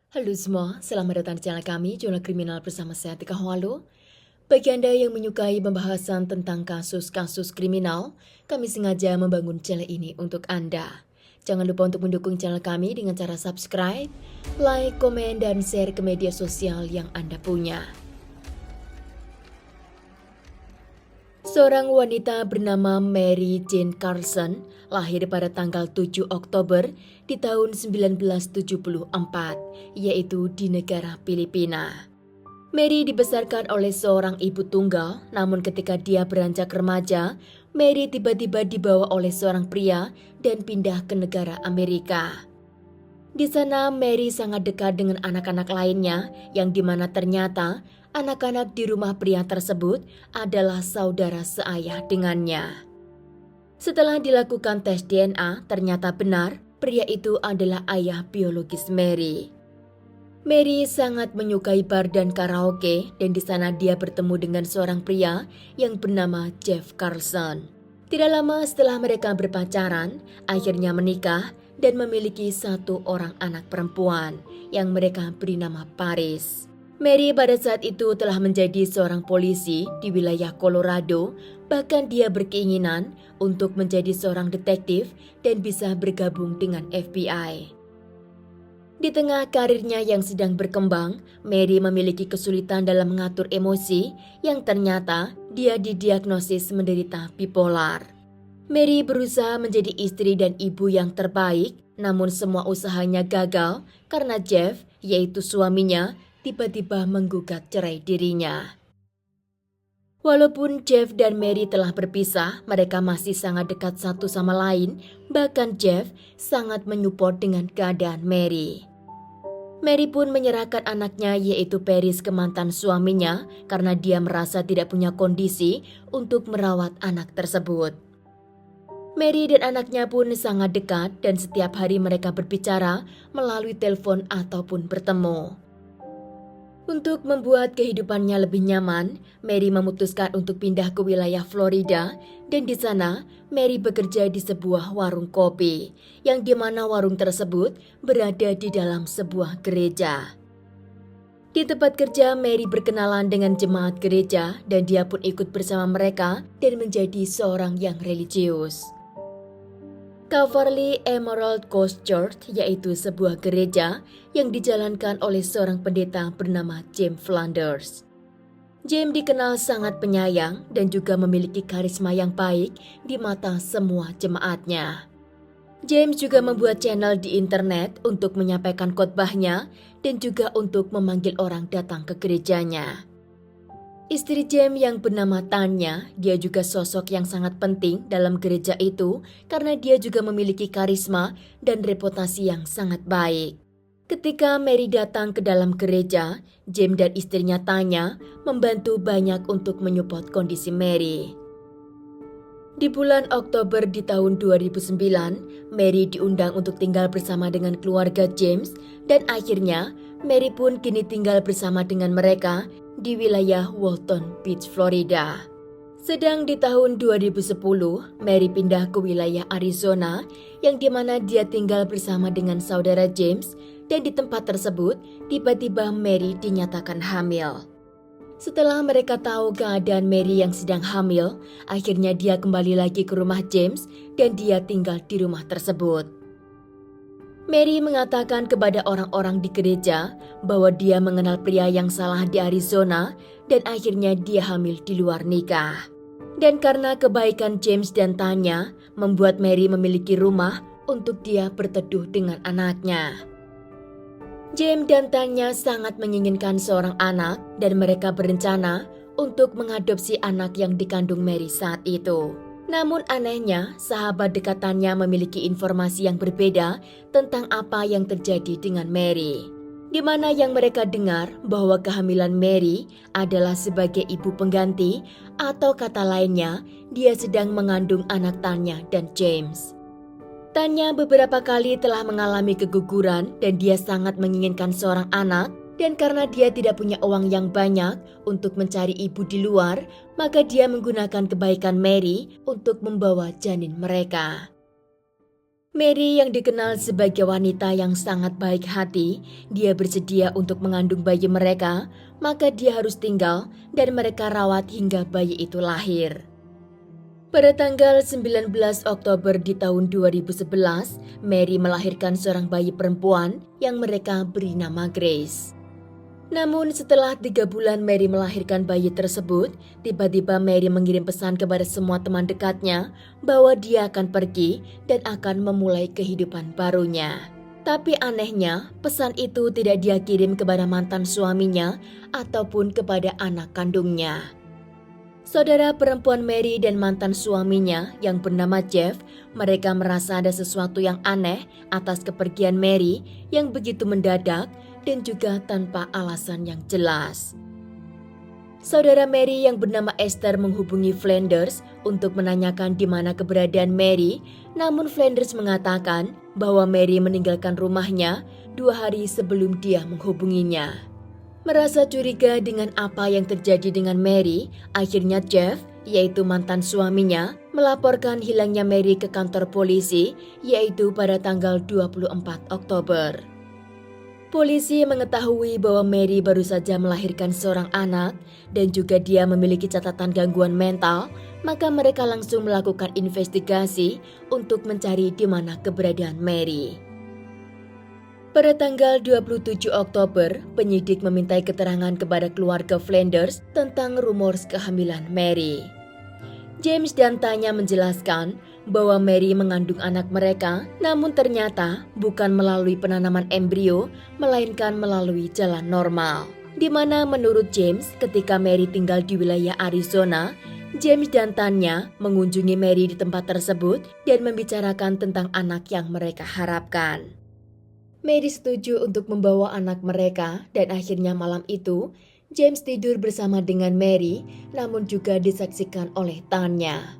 Halo semua, selamat datang di channel kami, Jurnal Kriminal bersama saya Tika Hwalo. Bagi Anda yang menyukai pembahasan tentang kasus-kasus kriminal, kami sengaja membangun channel ini untuk Anda. Jangan lupa untuk mendukung channel kami dengan cara subscribe, like, komen, dan share ke media sosial yang Anda punya. Seorang wanita bernama Mary Jane Carlson lahir pada tanggal 7 Oktober di tahun 1974, yaitu di negara Filipina. Mary dibesarkan oleh seorang ibu tunggal, namun ketika dia beranjak remaja, Mary tiba-tiba dibawa oleh seorang pria dan pindah ke negara Amerika. Di sana Mary sangat dekat dengan anak-anak lainnya yang dimana ternyata anak-anak di rumah pria tersebut adalah saudara seayah dengannya. Setelah dilakukan tes DNA, ternyata benar pria itu adalah ayah biologis Mary. Mary sangat menyukai bar dan karaoke dan di sana dia bertemu dengan seorang pria yang bernama Jeff Carlson. Tidak lama setelah mereka berpacaran, akhirnya menikah dan memiliki satu orang anak perempuan yang mereka beri nama Paris. Mary pada saat itu telah menjadi seorang polisi di wilayah Colorado, bahkan dia berkeinginan untuk menjadi seorang detektif dan bisa bergabung dengan FBI. Di tengah karirnya yang sedang berkembang, Mary memiliki kesulitan dalam mengatur emosi yang ternyata dia didiagnosis menderita bipolar. Mary berusaha menjadi istri dan ibu yang terbaik, namun semua usahanya gagal karena Jeff, yaitu suaminya, tiba-tiba menggugat cerai dirinya. Walaupun Jeff dan Mary telah berpisah, mereka masih sangat dekat satu sama lain, bahkan Jeff sangat menyupport dengan keadaan Mary. Mary pun menyerahkan anaknya yaitu Paris ke mantan suaminya karena dia merasa tidak punya kondisi untuk merawat anak tersebut. Mary dan anaknya pun sangat dekat dan setiap hari mereka berbicara melalui telepon ataupun bertemu. Untuk membuat kehidupannya lebih nyaman, Mary memutuskan untuk pindah ke wilayah Florida dan di sana Mary bekerja di sebuah warung kopi, yang dimana warung tersebut berada di dalam sebuah gereja. Di tempat kerja, Mary berkenalan dengan jemaat gereja dan dia pun ikut bersama mereka dan menjadi seorang yang religius. Calvary Emerald Coast Church yaitu sebuah gereja yang dijalankan oleh seorang pendeta bernama James Flanders. James dikenal sangat penyayang dan juga memiliki karisma yang baik di mata semua jemaatnya. James juga membuat channel di internet untuk menyampaikan khotbahnya dan juga untuk memanggil orang datang ke gerejanya. Istri James yang bernama Tanya, dia juga sosok yang sangat penting dalam gereja itu karena dia juga memiliki karisma dan reputasi yang sangat baik. Ketika Mary datang ke dalam gereja, James dan istrinya Tanya membantu banyak untuk menyupport kondisi Mary. Di bulan Oktober di tahun 2009, Mary diundang untuk tinggal bersama dengan keluarga James dan akhirnya Mary pun kini tinggal bersama dengan mereka di wilayah Walton Beach, Florida. Sedang di tahun 2010, Mary pindah ke wilayah Arizona yang dimana dia tinggal bersama dengan saudara James dan di tempat tersebut tiba-tiba Mary dinyatakan hamil. Setelah mereka tahu keadaan Mary yang sedang hamil, akhirnya dia kembali lagi ke rumah James dan dia tinggal di rumah tersebut. Mary mengatakan kepada orang-orang di gereja bahwa dia mengenal pria yang salah di Arizona dan akhirnya dia hamil di luar nikah. Dan karena kebaikan James dan Tanya, membuat Mary memiliki rumah untuk dia berteduh dengan anaknya. James dan Tanya sangat menginginkan seorang anak dan mereka berencana untuk mengadopsi anak yang dikandung Mary saat itu. Namun anehnya, sahabat dekatannya memiliki informasi yang berbeda tentang apa yang terjadi dengan Mary. Di mana yang mereka dengar bahwa kehamilan Mary adalah sebagai ibu pengganti atau kata lainnya, dia sedang mengandung anak Tanya dan James. Tanya beberapa kali telah mengalami keguguran dan dia sangat menginginkan seorang anak. Dan karena dia tidak punya uang yang banyak untuk mencari ibu di luar, maka dia menggunakan kebaikan Mary untuk membawa janin mereka. Mary yang dikenal sebagai wanita yang sangat baik hati, dia bersedia untuk mengandung bayi mereka, maka dia harus tinggal dan mereka rawat hingga bayi itu lahir. Pada tanggal 19 Oktober di tahun 2011, Mary melahirkan seorang bayi perempuan yang mereka beri nama Grace. Namun setelah 3 bulan Mary melahirkan bayi tersebut, tiba-tiba Mary mengirim pesan kepada semua teman dekatnya bahwa dia akan pergi dan akan memulai kehidupan barunya. Tapi anehnya, pesan itu tidak dia kirim kepada mantan suaminya ataupun kepada anak kandungnya. Saudara perempuan Mary dan mantan suaminya yang bernama Jeff, mereka merasa ada sesuatu yang aneh atas kepergian Mary yang begitu mendadak dan juga tanpa alasan yang jelas. Saudara Mary yang bernama Esther menghubungi Flanders untuk menanyakan di mana keberadaan Mary, namun Flanders mengatakan bahwa Mary meninggalkan rumahnya 2 hari sebelum dia menghubunginya. Merasa curiga dengan apa yang terjadi dengan Mary, akhirnya Jeff, yaitu mantan suaminya, melaporkan hilangnya Mary ke kantor polisi, yaitu pada tanggal 24 Oktober. Polisi mengetahui bahwa Mary baru saja melahirkan seorang anak dan juga dia memiliki catatan gangguan mental, maka mereka langsung melakukan investigasi untuk mencari di mana keberadaan Mary. Pada tanggal 27 Oktober, penyidik memintai keterangan kepada keluarga Flanders tentang rumor kehamilan Mary. James dan Tanya menjelaskan bahwa Mary mengandung anak mereka, namun ternyata bukan melalui penanaman embrio, melainkan melalui jalan normal. Di mana menurut James, ketika Mary tinggal di wilayah Arizona, James dan Tanya mengunjungi Mary di tempat tersebut dan membicarakan tentang anak yang mereka harapkan. Mary setuju untuk membawa anak mereka dan akhirnya malam itu, James tidur bersama dengan Mary, namun juga disaksikan oleh Tanya.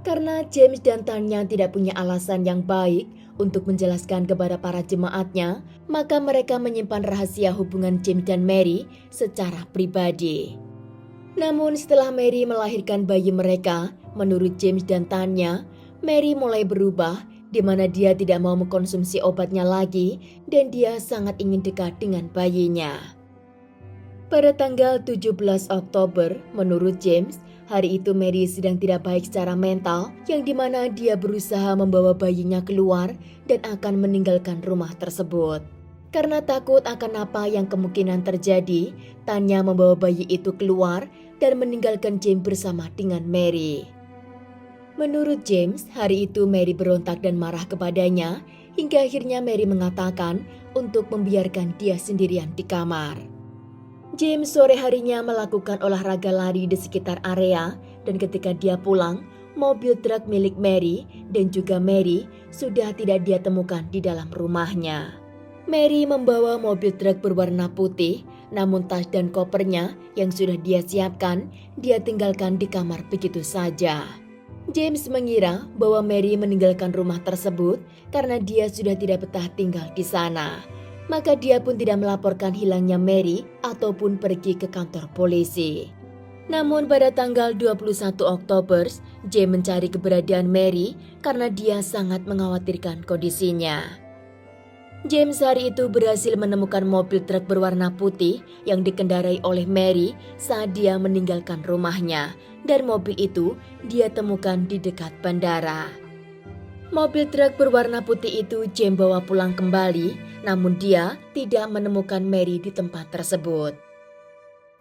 Karena James dan Tanya tidak punya alasan yang baik untuk menjelaskan kepada para jemaatnya, maka mereka menyimpan rahasia hubungan James dan Mary secara pribadi. Namun setelah Mary melahirkan bayi mereka, menurut James dan Tanya, Mary mulai berubah di mana dia tidak mau mengkonsumsi obatnya lagi dan dia sangat ingin dekat dengan bayinya. Pada tanggal 17 Oktober, menurut James, hari itu Mary sedang tidak baik secara mental, yang dimana dia berusaha membawa bayinya keluar dan akan meninggalkan rumah tersebut. Karena takut akan apa yang kemungkinan terjadi, Tanya membawa bayi itu keluar dan meninggalkan James bersama dengan Mary. Menurut James, hari itu Mary berontak dan marah kepadanya, hingga akhirnya Mary mengatakan untuk membiarkan dia sendirian di kamar. James sore harinya melakukan olahraga lari di sekitar area, dan ketika dia pulang, mobil truk milik Mary dan juga Mary sudah tidak dia temukan di dalam rumahnya. Mary membawa mobil truk berwarna putih, namun tas dan kopernya yang sudah dia siapkan, dia tinggalkan di kamar begitu saja. James mengira bahwa Mary meninggalkan rumah tersebut karena dia sudah tidak betah tinggal di sana. Maka dia pun tidak melaporkan hilangnya Mary ataupun pergi ke kantor polisi. Namun pada tanggal 21 Oktober, James mencari keberadaan Mary karena dia sangat mengkhawatirkan kondisinya. James hari itu berhasil menemukan mobil truk berwarna putih yang dikendarai oleh Mary saat dia meninggalkan rumahnya, dan mobil itu dia temukan di dekat bandara. Mobil truk berwarna putih itu James bawa pulang kembali, namun dia tidak menemukan Mary di tempat tersebut.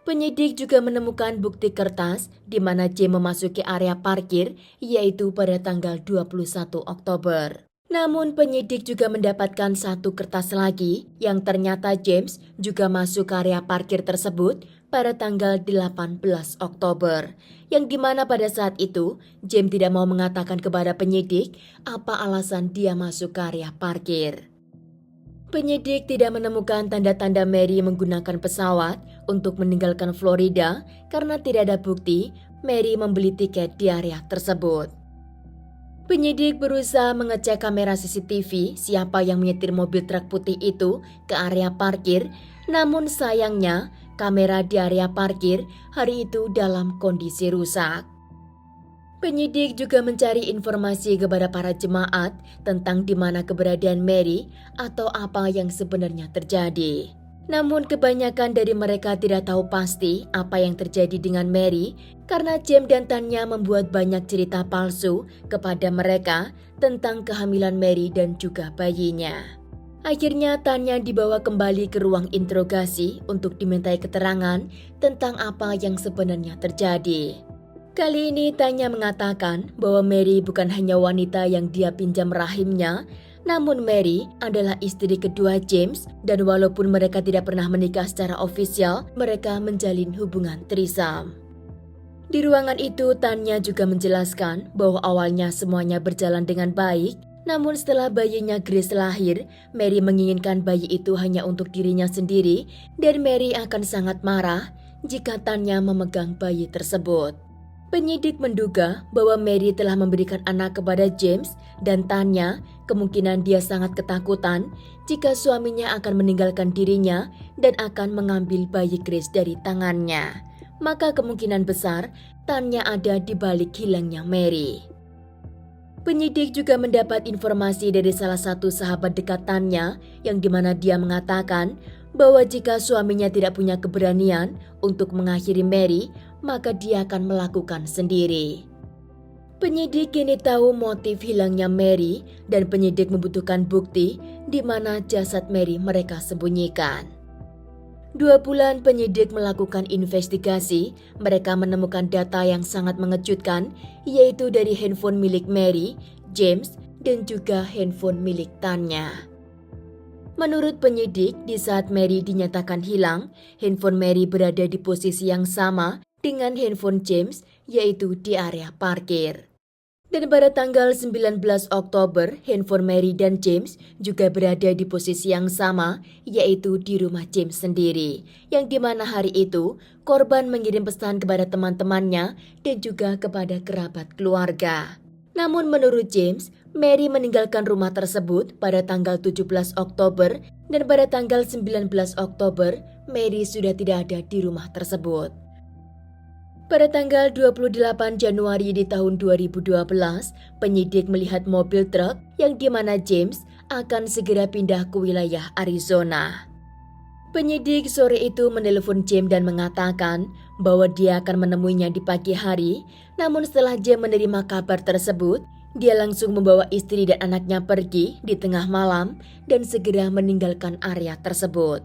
Penyidik juga menemukan bukti kertas di mana James memasuki area parkir, yaitu pada tanggal 21 Oktober. Namun penyidik juga mendapatkan satu kertas lagi yang ternyata James juga masuk ke area parkir tersebut pada tanggal 18 Oktober. Yang dimana pada saat itu James tidak mau mengatakan kepada penyidik apa alasan dia masuk ke area parkir. Penyidik tidak menemukan tanda-tanda Mary menggunakan pesawat untuk meninggalkan Florida karena tidak ada bukti Mary membeli tiket di area tersebut. Penyidik berusaha mengecek kamera CCTV siapa yang menyetir mobil truk putih itu ke area parkir, namun sayangnya kamera di area parkir hari itu dalam kondisi rusak. Penyidik juga mencari informasi kepada para jemaat tentang di mana keberadaan Mary atau apa yang sebenarnya terjadi. Namun kebanyakan dari mereka tidak tahu pasti apa yang terjadi dengan Mary karena James dan Tanya membuat banyak cerita palsu kepada mereka tentang kehamilan Mary dan juga bayinya. Akhirnya Tanya dibawa kembali ke ruang interogasi untuk dimintai keterangan tentang apa yang sebenarnya terjadi. Kali ini Tanya mengatakan bahwa Mary bukan hanya wanita yang dia pinjam rahimnya, namun Mary adalah istri kedua James dan walaupun mereka tidak pernah menikah secara ofisial, mereka menjalin hubungan threesome. Di ruangan itu Tanya juga menjelaskan bahwa awalnya semuanya berjalan dengan baik, namun setelah bayinya Grace lahir, Mary menginginkan bayi itu hanya untuk dirinya sendiri dan Mary akan sangat marah jika Tanya memegang bayi tersebut. Penyidik menduga bahwa Mary telah memberikan anak kepada James dan Tanya kemungkinan dia sangat ketakutan jika suaminya akan meninggalkan dirinya dan akan mengambil bayi Grace dari tangannya. Maka kemungkinan besar Tanya ada di balik hilangnya Mary. Penyidik juga mendapat informasi dari salah satu sahabat dekat Tanya yang dimana dia mengatakan bahwa jika suaminya tidak punya keberanian untuk mengakhiri Mary, maka dia akan melakukan sendiri. Penyidik kini tahu motif hilangnya Mary dan penyidik membutuhkan bukti di mana jasad Mary mereka sembunyikan. 2 bulan penyidik melakukan investigasi, mereka menemukan data yang sangat mengejutkan, yaitu dari handphone milik Mary, James, dan juga handphone milik Tanya. Menurut penyidik, di saat Mary dinyatakan hilang, handphone Mary berada di posisi yang sama dengan handphone James, yaitu di area parkir. Dan pada tanggal 19 Oktober, handphone Mary dan James juga berada di posisi yang sama, yaitu di rumah James sendiri. Yang dimana hari itu, korban mengirim pesan kepada teman-temannya dan juga kepada kerabat keluarga. Namun menurut James, Mary meninggalkan rumah tersebut pada tanggal 17 Oktober dan pada tanggal 19 Oktober, Mary sudah tidak ada di rumah tersebut. Pada tanggal 28 Januari di tahun 2012, penyidik melihat mobil truk yang dimana James akan segera pindah ke wilayah Arizona. Penyidik sore itu menelepon James dan mengatakan bahwa dia akan menemuinya di pagi hari, namun setelah James menerima kabar tersebut, dia langsung membawa istri dan anaknya pergi di tengah malam dan segera meninggalkan area tersebut.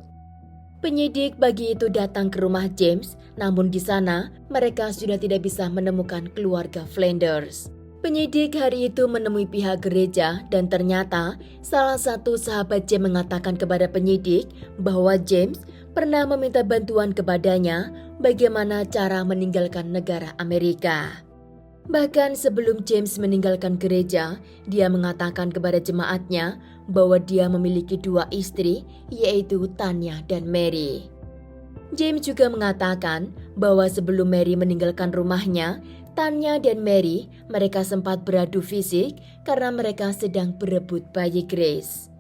Penyidik pagi itu datang ke rumah James, namun di sana mereka sudah tidak bisa menemukan keluarga Flanders. Penyidik hari itu menemui pihak gereja dan ternyata salah satu sahabat James mengatakan kepada penyidik bahwa James pernah meminta bantuan kepadanya bagaimana cara meninggalkan negara Amerika. Bahkan sebelum James meninggalkan gereja, dia mengatakan kepada jemaatnya bahwa dia memiliki 2 istri, yaitu Tanya dan Mary. James juga mengatakan bahwa sebelum Mary meninggalkan rumahnya, Tanya dan Mary mereka sempat beradu fisik karena mereka sedang berebut bayi Grace.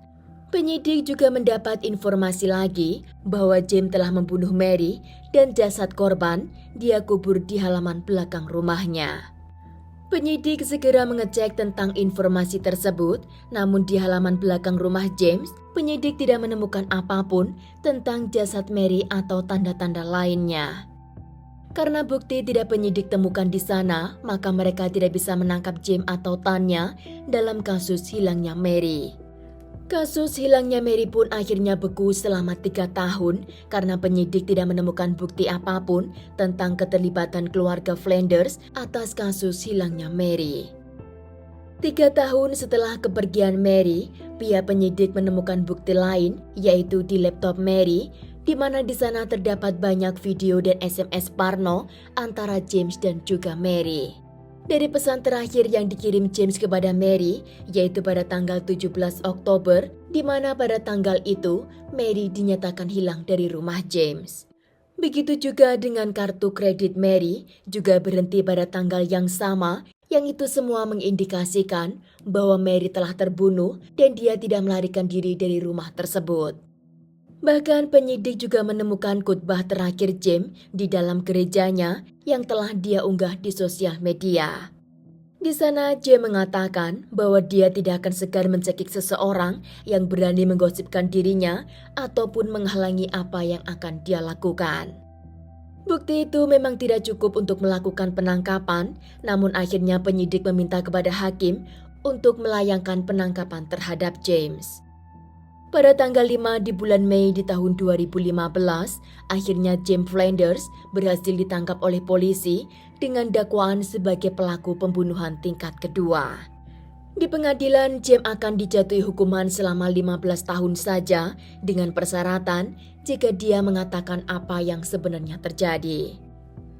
Penyidik juga mendapat informasi lagi bahwa James telah membunuh Mary dan jasad korban dia kubur di halaman belakang rumahnya. Penyidik segera mengecek tentang informasi tersebut, namun di halaman belakang rumah James, penyidik tidak menemukan apapun tentang jasad Mary atau tanda-tanda lainnya. Karena bukti tidak penyidik temukan di sana, maka mereka tidak bisa menangkap James atau Tanya dalam kasus hilangnya Mary. Kasus hilangnya Mary pun akhirnya beku selama 3 tahun karena penyidik tidak menemukan bukti apapun tentang keterlibatan keluarga Flanders atas kasus hilangnya Mary. 3 tahun setelah kepergian Mary, pihak penyidik menemukan bukti lain yaitu di laptop Mary, di mana di sana terdapat banyak video dan SMS porno antara James dan juga Mary. Dari pesan terakhir yang dikirim James kepada Mary, yaitu pada tanggal 17 Oktober, di mana pada tanggal itu Mary dinyatakan hilang dari rumah James. Begitu juga dengan kartu kredit Mary, juga berhenti pada tanggal yang sama, yang itu semua mengindikasikan bahwa Mary telah terbunuh dan dia tidak melarikan diri dari rumah tersebut. Bahkan penyidik juga menemukan khotbah terakhir James di dalam gerejanya yang telah dia unggah di sosial media. Di sana, James mengatakan bahwa dia tidak akan segan mencekik seseorang yang berani menggosipkan dirinya ataupun menghalangi apa yang akan dia lakukan. Bukti itu memang tidak cukup untuk melakukan penangkapan, namun akhirnya penyidik meminta kepada hakim untuk melayangkan penangkapan terhadap James. Pada tanggal 5 di bulan Mei di tahun 2015, akhirnya James Flanders berhasil ditangkap oleh polisi dengan dakwaan sebagai pelaku pembunuhan tingkat kedua. Di pengadilan, James akan dijatuhi hukuman selama 15 tahun saja dengan persyaratan jika dia mengatakan apa yang sebenarnya terjadi.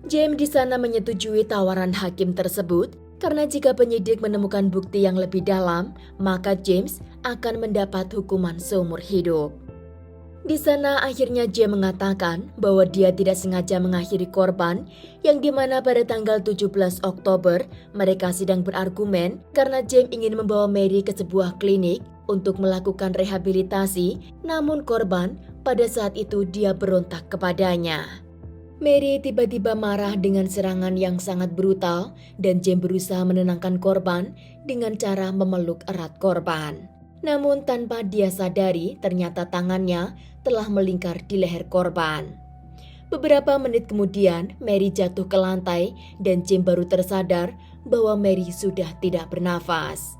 James di sana menyetujui tawaran hakim tersebut karena jika penyidik menemukan bukti yang lebih dalam, maka James akan mendapat hukuman seumur hidup. Di sana akhirnya James mengatakan bahwa dia tidak sengaja mengakhiri korban, yang dimana pada tanggal 17 Oktober mereka sedang berargumen karena James ingin membawa Mary ke sebuah klinik untuk melakukan rehabilitasi, namun korban pada saat itu dia berontak kepadanya. Mary tiba-tiba marah dengan serangan yang sangat brutal dan James berusaha menenangkan korban dengan cara memeluk erat korban. Namun tanpa dia sadari, ternyata tangannya telah melingkar di leher korban. Beberapa menit kemudian, Mary jatuh ke lantai dan James baru tersadar bahwa Mary sudah tidak bernafas.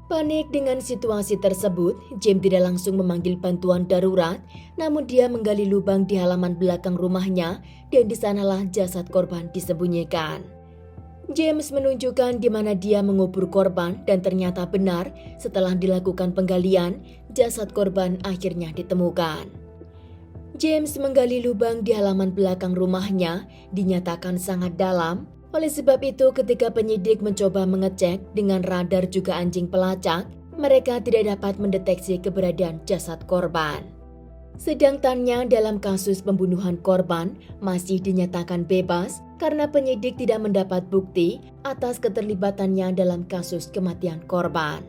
Panik dengan situasi tersebut, James tidak langsung memanggil bantuan darurat, namun dia menggali lubang di halaman belakang rumahnya dan di sanalah jasad korban disembunyikan. James menunjukkan di mana dia mengubur korban dan ternyata benar setelah dilakukan penggalian, jasad korban akhirnya ditemukan. James menggali lubang di halaman belakang rumahnya dinyatakan sangat dalam. Oleh sebab itu ketika penyidik mencoba mengecek dengan radar juga anjing pelacak, mereka tidak dapat mendeteksi keberadaan jasad korban. Sedangkannya dalam kasus pembunuhan korban masih dinyatakan bebas karena penyidik tidak mendapat bukti atas keterlibatannya dalam kasus kematian korban.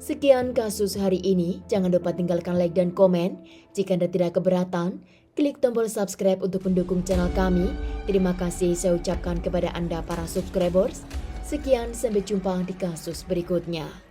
Sekian kasus hari ini, jangan lupa tinggalkan like dan komen. Jika Anda tidak keberatan, klik tombol subscribe untuk mendukung channel kami. Terima kasih saya ucapkan kepada Anda para subscribers. Sekian, sampai jumpa di kasus berikutnya.